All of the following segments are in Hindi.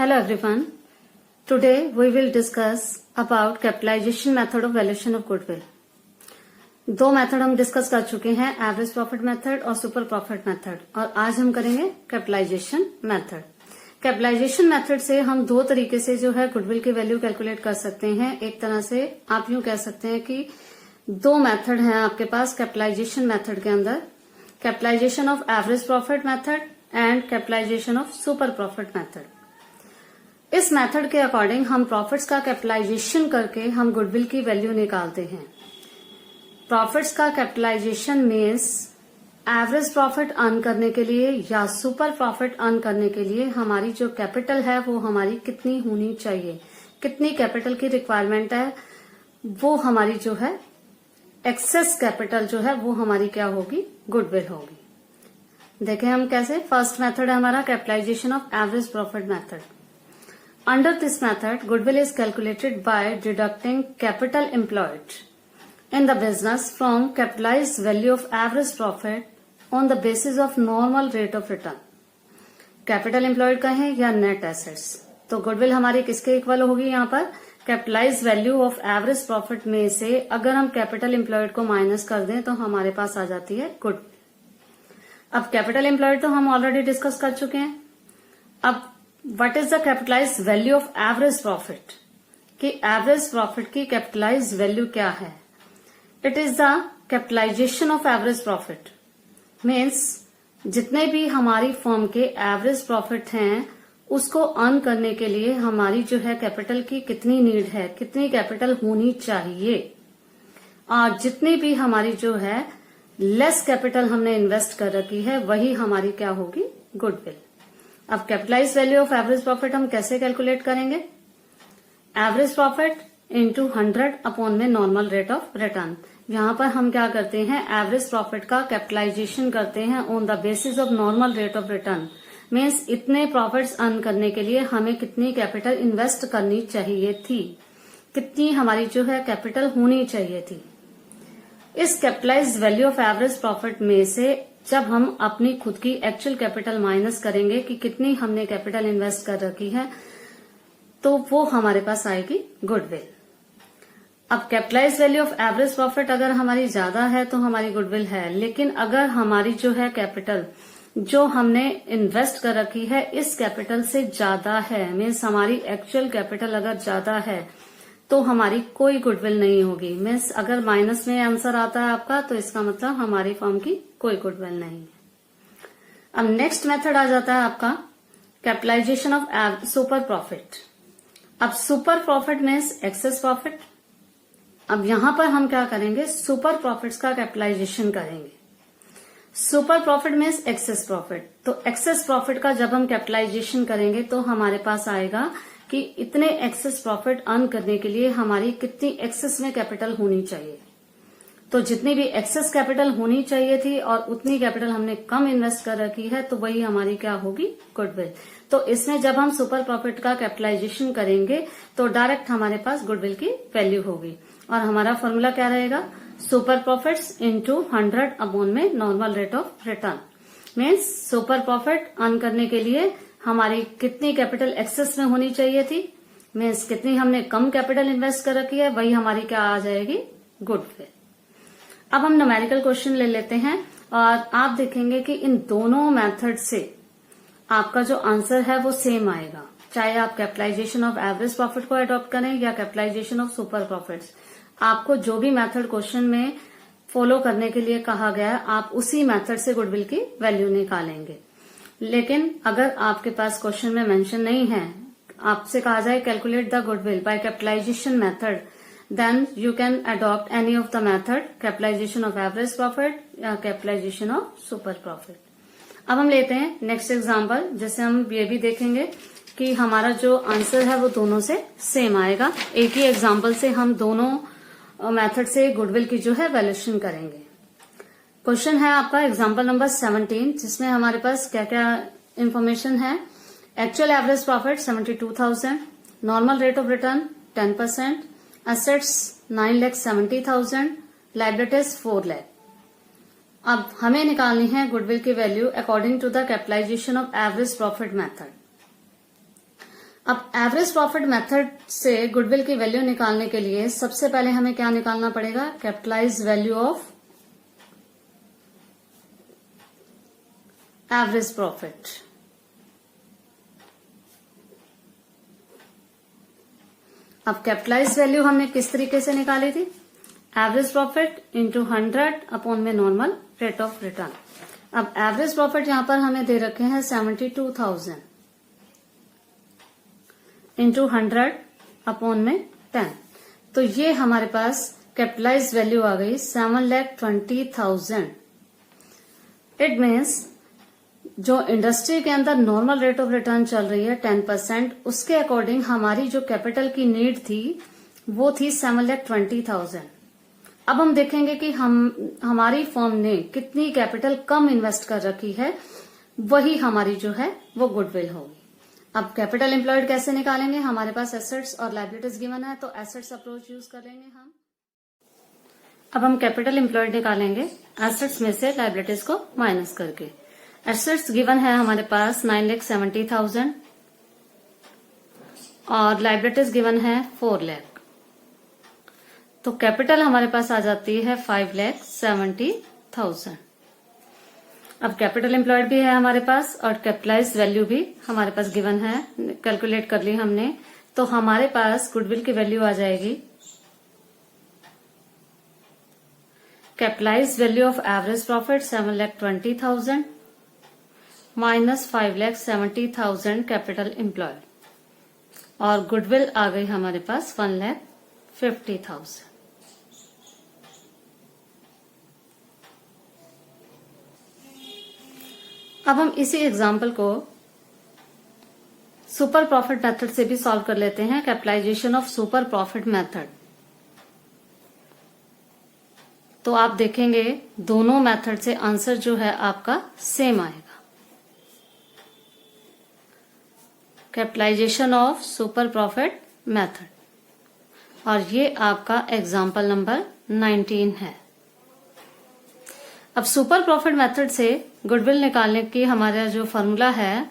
Hello everyone. Today we will discuss about capitalization method of valuation of goodwill. दो मेथड हम डिस्कस कर चुके हैं, एवरेज प्रॉफिट मेथड और सुपर प्रॉफिट मेथड, और आज हम करेंगे कैपिटलाइजेशन मेथड। कैपिटलाइजेशन मेथड से हम दो तरीके से जो है गुडविल की वैल्यू कैलकुलेट कर सकते हैं। एक तरह से आप यूं कह सकते हैं कि दो मेथड हैं आपके पास कैपिटलाइजेशन मेथड के अंदर, capitalization of average profit method and capitalization of super profit method. इस मेथड के अकॉर्डिंग हम प्रॉफिट्स का कैपिटलाइजेशन करके हम गुडविल की वैल्यू निकालते हैं। प्रॉफिट्स का capitalization means average profit earn करने के लिए या सुपर प्रॉफिट अर्न करने के लिए हमारी जो कैपिटल है वो हमारी कितनी होनी चाहिए, कितनी कैपिटल की रिक्वायरमेंट है, वो हमारी जो है एक्सेस कैपिटल जो है वो हमारी क्या होगी, गुडविल होगी। देखें हम कैसे। फर्स्ट मेथड है हमारा capitalization of average profit method. Under this method goodwill is calculated by deducting capital employed in the business from capitalized value of average profit on the basis of normal rate of return. Capital employed का है या नेट एसेट्स, तो गुडविल हमारी किसके इक्वल होगी यहाँ पर, capitalize value of average profit में से अगर हम कैपिटल एम्प्लॉयड को माइनस कर दें तो हमारे पास आ जाती है गुडविल। अब कैपिटल एम्प्लॉयड तो हम ऑलरेडी डिस्कस कर चुके हैं। अब what is the capitalize value of average profit, कि एवरेज प्रॉफिट की कैपिटलाइज वैल्यू क्या है। It is the capitalization of average profit, means जितने भी हमारी फर्म के एवरेज प्रॉफिट हैं उसको अर्न करने के लिए हमारी जो है कैपिटल की कितनी नीड है, कितनी कैपिटल होनी चाहिए, और जितनी भी हमारी जो है लेस कैपिटल हमने इन्वेस्ट कर रखी है वही हमारी क्या होगी, गुडविल। अब capitalize value of average profit हम कैसे कैलकुलेट करेंगे, एवरेज प्रॉफिट इंटू 100 अपॉन में नॉर्मल रेट ऑफ रिटर्न। यहां पर हम क्या करते हैं, एवरेज प्रॉफिट का कैपिटलाइजेशन करते हैं on the basis of normal rate of return, means इतने प्रॉफिट्स अर्न करने के लिए हमें कितनी कैपिटल इन्वेस्ट करनी चाहिए थी, कितनी हमारी जो है कैपिटल होनी चाहिए थी। इस capitalize value of average profit में से जब हम अपनी खुद की एक्चुअल कैपिटल माइनस करेंगे कि कितनी हमने कैपिटल इन्वेस्ट कर रखी है, तो वो हमारे पास आएगी गुडविल। अब capitalize value of average profit अगर हमारी ज्यादा है तो हमारी गुडविल है, लेकिन अगर हमारी जो है कैपिटल जो हमने इन्वेस्ट कर रखी है इस कैपिटल से ज्यादा है, मीन्स हमारी एक्चुअल कैपिटल अगर ज्यादा है तो हमारी कोई गुडविल नहीं होगी। मीन्स अगर माइनस में आंसर आता है आपका तो इसका मतलब हमारी फर्म की कोई गुडविल नहीं है। अब नेक्स्ट मेथड आ जाता है आपका कैपिटलाइजेशन ऑफ सुपर प्रॉफिट। अब super profit means access profit. अब यहां पर हम क्या करेंगे, सुपर प्रॉफिट्स का कैपिटलाइजेशन करेंगे। Super profit means access profit, तो एक्सेस प्रॉफिट का जब हम कैपिटलाइजेशन करेंगे तो हमारे पास आएगा कि इतने एक्सेस प्रॉफिट अर्न करने के लिए हमारी कितनी एक्सेस में कैपिटल होनी चाहिए। तो जितनी भी एक्सेस कैपिटल होनी चाहिए थी और उतनी कैपिटल हमने कम इन्वेस्ट कर रखी है तो वही हमारी क्या होगी, गुडविल। तो इसमें जब हम सुपर प्रॉफिट का कैपिटलाइजेशन करेंगे तो डायरेक्ट हमारे पास गुडविल की वैल्यू होगी, और हमारा फॉर्मूला क्या रहेगा, सुपर प्रॉफिट्स इंटू 100 अपॉन में normal rate of return. Means super profit earn करने के लिए हमारी कितनी कैपिटल एक्सेस में होनी चाहिए थी, मीन्स कितनी हमने कम कैपिटल इन्वेस्ट कर रखी है, वही हमारी क्या आ जाएगी, गुडविल। अब हम न्यूमेरिकल क्वेश्चन ले लेते हैं और आप देखेंगे कि इन दोनों मेथड से आपका जो आंसर है वो सेम आएगा, चाहे आप कैपिटलाइजेशन ऑफ एवरेज प्रॉफिट को अडॉप्ट करें या कैपिटलाइजेशन ऑफ सुपर प्रॉफिट्स। आपको जो भी मेथड क्वेश्चन में फॉलो करने के लिए कहा गया है आप उसी मेथड से गुडविल की वैल्यू निकालेंगे। लेकिन अगर आपके पास क्वेश्चन में मेंशन नहीं है, आपसे कहा जाए calculate the goodwill by capitalization method, then you can adopt any of the method, capitalization of average profit या कैपिटलाइजेशन ऑफ सुपर प्रॉफिट। अब हम लेते हैं नेक्स्ट एग्जाम्पल, जिससे हम ये भी देखेंगे कि हमारा जो आंसर है वो दोनों से सेम आएगा। एक ही एग्जाम्पल से हम दोनों मेथड से गुडविल की जो है वैल्यूएशन करेंगे। क्वेश्चन है आपका एग्जाम्पल नंबर 17, जिसमें हमारे पास क्या क्या इन्फॉर्मेशन है। Actual average profit 72,000, normal rate of return 10%, assets 9,70,000, liabilities 4 lakh. अब हमें निकालनी है गुडविल की value according to the capitalization of average profit method. अब एवरेज प्रॉफिट मेथड से गुडविल की वैल्यू निकालने के लिए सबसे पहले हमें क्या निकालना पड़ेगा? Capitalize value of average profit. अब कैपिटलाइज वैल्यू हमने किस तरीके से निकाली थी? एवरेज प्रॉफिट इंटू 100 अपॉन में नॉर्मल रेट ऑफ रिटर्न। अब एवरेज प्रॉफिट यहां पर हमें दे रखे हैं 72,000 इंटू 100 अपॉन में 10, तो ये हमारे पास कैपिटलाइज वैल्यू आ गई 7,20,000। इट मीन्स जो इंडस्ट्री के अंदर नॉर्मल रेट ऑफ रिटर्न चल रही है 10%, उसके अकॉर्डिंग हमारी जो कैपिटल की नीड थी वो थी 7,20,000। अब हम देखेंगे कि हमारी फर्म ने कितनी कैपिटल कम इन्वेस्ट कर रखी है, वही हमारी जो है वो गुडविल होगी। अब कैपिटल एम्प्लॉयड कैसे निकालेंगे? हमारे पास एसेट्स और लायबिलिटीज गिवन है, तो एसेट्स अप्रोच यूज कर लेंगे हम। अब हम कैपिटल एम्प्लॉयड निकालेंगे एसेट्स में से लायबिलिटीज को माइनस करके। एसेट्स गिवन है हमारे पास 9,70,000 और लायबिलिटीज गिवन है 4 लाख, तो कैपिटल हमारे पास आ जाती है 5,70,000। अब कैपिटल एम्प्लॉयड भी है हमारे पास और कैपिटलाइज वैल्यू भी हमारे पास गिवन है, कैलकुलेट कर ली हमने, तो हमारे पास गुडविल की वैल्यू आ जाएगी capitalize value of average profit 7,20,000 minus 5,70,000 capital employed, और गुडविल आ गई हमारे पास 1,50,000। अब हम इसी एग्जाम्पल को सुपर प्रॉफिट मेथड से भी सॉल्व कर लेते हैं, capitalization of super profit method. तो आप देखेंगे दोनों मेथड से आंसर जो है आपका सेम आएगा। Capitalization of super profit method, और ये आपका एग्जाम्पल नंबर 19 है। अब सुपर प्रॉफिट मेथड से गुडविल निकालने की हमारा जो फॉर्मूला है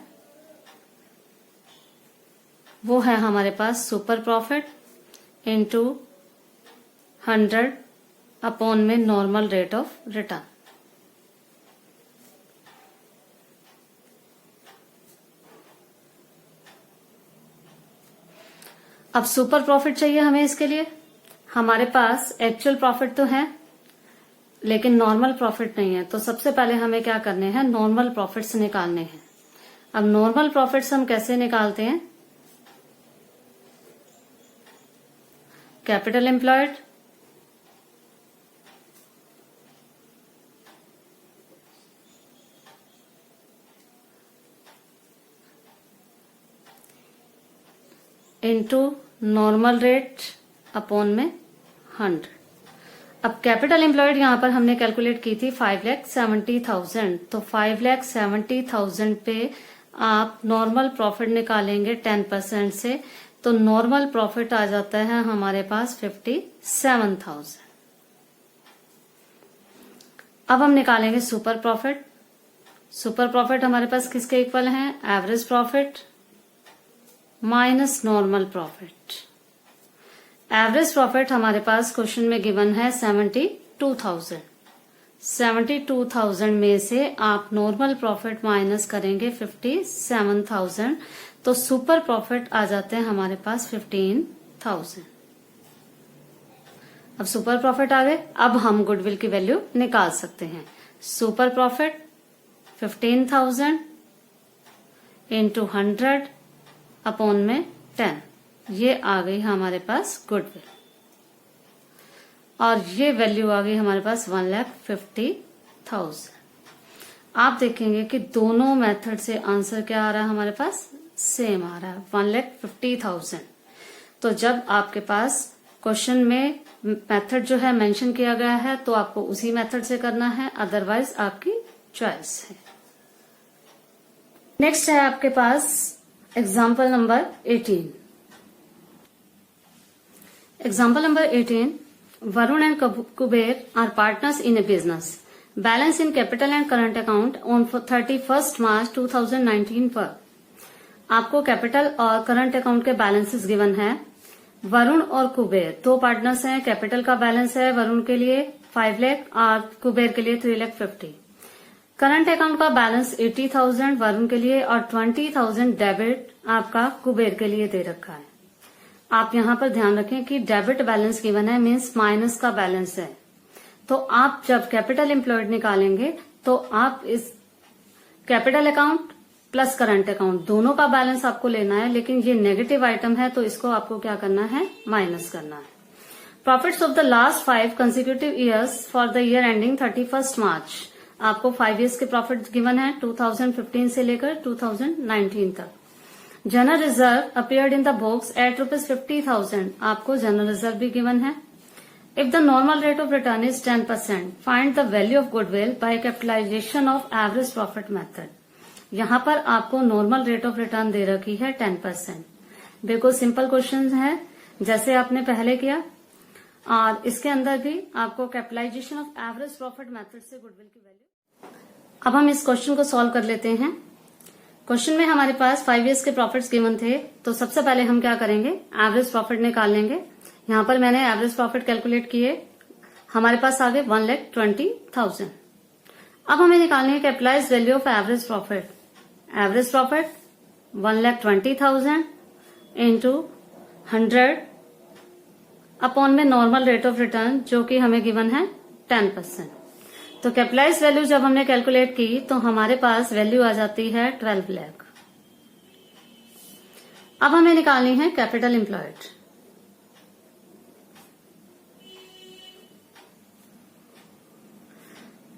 वो है हमारे पास सुपर प्रॉफिट इंटू 100 अपॉन में नॉर्मल रेट ऑफ रिटर्न। अब सुपर प्रॉफिट चाहिए हमें, इसके लिए हमारे पास एक्चुअल प्रॉफिट तो है लेकिन नॉर्मल प्रॉफिट नहीं है, तो सबसे पहले हमें क्या करने हैं? नॉर्मल प्रॉफिट्स निकालने हैं। अब नॉर्मल प्रॉफिट्स हम कैसे निकालते हैं? Capital employed into normal rate upon में 100। अब कैपिटल एम्प्लॉयड यहां पर हमने कैलकुलेट की थी 5,70,000, तो 5,70,000 पे आप नॉर्मल प्रॉफिट निकालेंगे 10% से, तो नॉर्मल प्रॉफिट आ जाता है हमारे पास 57,000। अब हम निकालेंगे सुपर प्रॉफिट। सुपर प्रॉफिट हमारे पास किसके इक्वल है? Average profit minus normal profit. Average profit हमारे पास क्वेश्चन में गिवन है 72,000। 72,000 में से आप नॉर्मल प्रॉफिट माइनस करेंगे 57,000, तो सुपर प्रॉफिट आ जाते हैं हमारे पास 15,000। अब सुपर प्रॉफिट आ गए, अब हम गुडविल की वैल्यू निकाल सकते हैं। सुपर प्रॉफिट 15,000 इंटू 100 अपॉन में 10, ये आ गई हमारे पास गुडविल, और ये वैल्यू आ गई हमारे पास 1,50,000। आप देखेंगे कि दोनों मेथड से आंसर क्या आ रहा है हमारे पास? सेम आ रहा है, 1,50,000। तो जब आपके पास क्वेश्चन में मेथड जो है मेंशन किया गया है तो आपको उसी मेथड से करना है, अदरवाइज आपकी चॉइस है। नेक्स्ट है आपके पास example number 18। Example number 18, Varun and Kuber are partners in a business. Balance in capital and current account on 31st March 2019 पर आपको कैपिटल और करंट अकाउंट के बैलेंसेस गिवन है। वरुण और कुबेर 2 पार्टनर्स हैं। कैपिटल का बैलेंस है वरुण के लिए 5 लाख और कुबेर के लिए 3,50,000। करंट अकाउंट का बैलेंस 80,000 वरुण के लिए और 20,000 डेबिट आपका कुबेर के लिए दे रखा है। आप यहां पर ध्यान रखें कि डेबिट बैलेंस गिवन है मीन्स माइनस का बैलेंस है। तो आप जब कैपिटल एम्प्लॉयड निकालेंगे तो आप इस capital account plus current account दोनों का बैलेंस आपको लेना है, लेकिन ये नेगेटिव आइटम है तो इसको आपको क्या करना है, माइनस करना है। Profits of the last 5 consecutive years for the year ending 31 मार्च। आपको 5 ईयर्स के प्रॉफिट गिवन है 2015 से लेकर 2019 तक। General reserve appeared in the books at ₹50,000। आपको जनरल रिजर्व भी गिवन है। If the normal rate of return is 10%, find the value of goodwill by capitalization of average profit method. यहां पर आपको नॉर्मल रेट ऑफ रिटर्न दे रखी है 10%। बिल्कुल सिंपल क्वेश्चन है जैसे आपने पहले किया, और इसके अंदर भी आपको capitalization of average profit method से गुडविल की वैल्यू। अब हम इस क्वेश्चन को सॉल्व कर लेते हैं। क्वेश्चन में हमारे पास 5 ईयर्स के प्रॉफिट्स गिवन थे, तो सबसे पहले हम क्या करेंगे, एवरेज प्रॉफिट निकाल लेंगे। यहां पर मैंने एवरेज प्रॉफिट कैलकुलेट किए, हमारे पास आ गए 1,20,000। अब हमें निकालनी है capitalised value of average profit. Average profit 1,20,000 into 100 upon में नॉर्मल रेट ऑफ रिटर्न जो कि हमें गिवन है 10%। तो कैपिटलाइज्ड वैल्यू जब हमने कैलकुलेट की तो हमारे पास वैल्यू आ जाती है 12 लाख। अब हमें निकालनी है capital employed.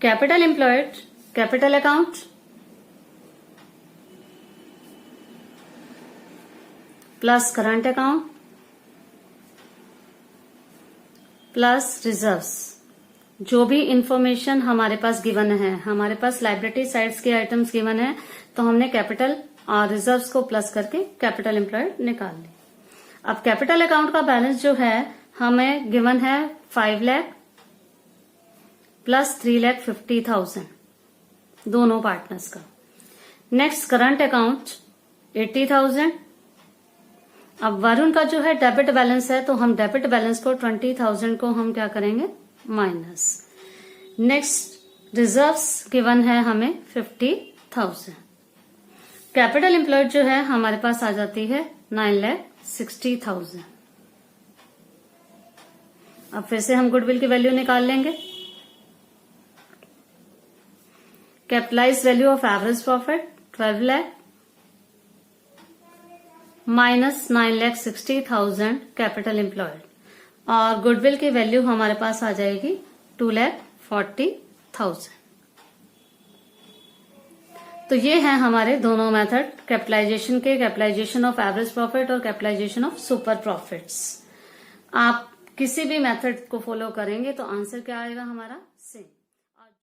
Capital employed, capital account plus current account plus reserves. जो भी इंफॉर्मेशन हमारे पास गिवन है, हमारे पास लायबिलिटी साइड्स के आइटम्स गिवन है, तो हमने कैपिटल और रिजर्व्स को प्लस करके कैपिटल एम्प्लॉयड निकाल ली। अब कैपिटल अकाउंट का बैलेंस जो है हमें गिवन है 5 लाख प्लस 3,50,000 दोनों पार्टनर्स का। Next current account 80,000। अब वरुण का जो है डेबिट बैलेंस है, तो हम डेबिट बैलेंस को 20,000 को हम क्या करेंगे, माइनस। नेक्स्ट रिजर्व्स गिवन है हमें 50,000। कैपिटल एम्प्लॉयड जो है हमारे पास आ जाती है 9,60,000। अब फिर से हम गुडविल की वैल्यू निकाल लेंगे। Capitalised value of average profit 12 lakh minus 9,60,000 capital employed, और गुडविल की वैल्यू हमारे पास आ जाएगी 2,40,000। तो ये हैं हमारे दोनों मेथड कैपिटलाइजेशन के, कैपिटलाइजेशन ऑफ एवरेज प्रॉफिट और कैपिटलाइजेशन ऑफ सुपर प्रॉफिट्स। आप किसी भी मेथड को फॉलो करेंगे तो आंसर क्या आएगा हमारा, सेम।